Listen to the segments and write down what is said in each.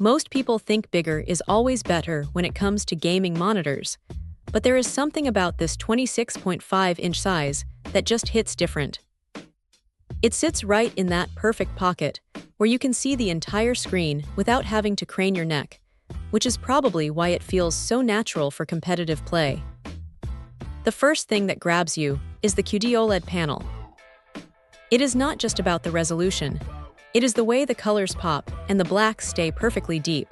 Most people think bigger is always better when it comes to gaming monitors, but there is something about this 26.5-inch size that just hits different. It sits right in that perfect pocket, where you can see the entire screen without having to crane your neck, which is probably why it feels so natural for competitive play. The first thing that grabs you is the QD OLED panel. It is not just about the resolution. It is the way the colors pop and the blacks stay perfectly deep.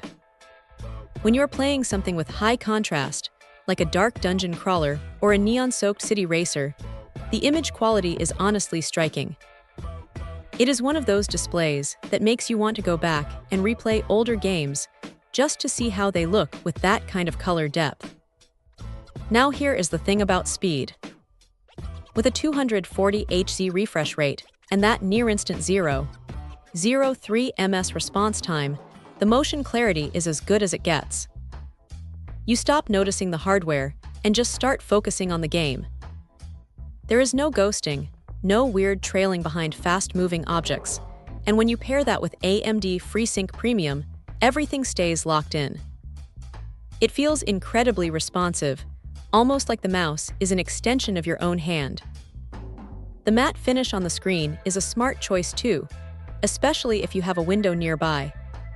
When you're playing something with high contrast, like a dark dungeon crawler or a neon-soaked city racer, the image quality is honestly striking. It is one of those displays that makes you want to go back and replay older games just to see how they look with that kind of color depth. Now here is the thing about speed. With a 240 Hz refresh rate and that near-instant 0.03 ms response time, the motion clarity is as good as it gets. You stop noticing the hardware and just start focusing on the game. There is no ghosting, no weird trailing behind fast-moving objects, and when you pair that with AMD FreeSync Premium, everything stays locked in. It feels incredibly responsive, almost like the mouse is an extension of your own hand. The matte finish on the screen is a smart choice too, especially if you have a window nearby,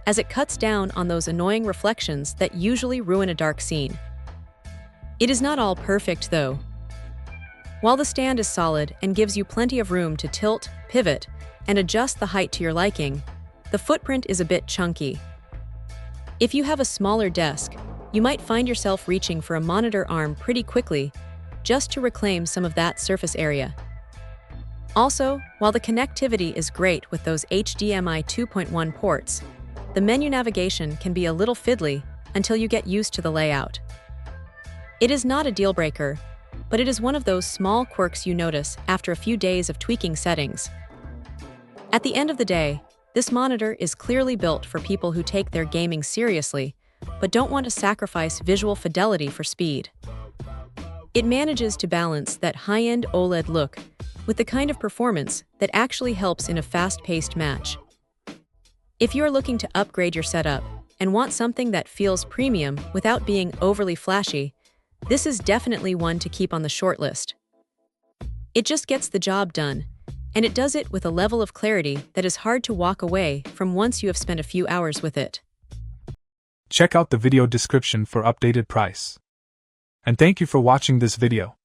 as it cuts down on those annoying reflections that usually ruin a dark scene. It is not all perfect though. While the stand is solid and gives you plenty of room to tilt, pivot, and adjust the height to your liking, the footprint is a bit chunky. If you have a smaller desk, you might find yourself reaching for a monitor arm pretty quickly, just to reclaim some of that surface area. Also, while the connectivity is great with those HDMI 2.1 ports, the menu navigation can be a little fiddly until you get used to the layout. It is not a deal breaker, but it is one of those small quirks you notice after a few days of tweaking settings. At the end of the day, this monitor is clearly built for people who take their gaming seriously, but don't want to sacrifice visual fidelity for speed. It manages to balance that high-end OLED look with the kind of performance that actually helps in a fast-paced match. If you're looking to upgrade your setup and want something that feels premium without being overly flashy, this is definitely one to keep on the shortlist. It just gets the job done, and it does it with a level of clarity that is hard to walk away from once you have spent a few hours with it. Check out the video description for updated price. And thank you for watching this video.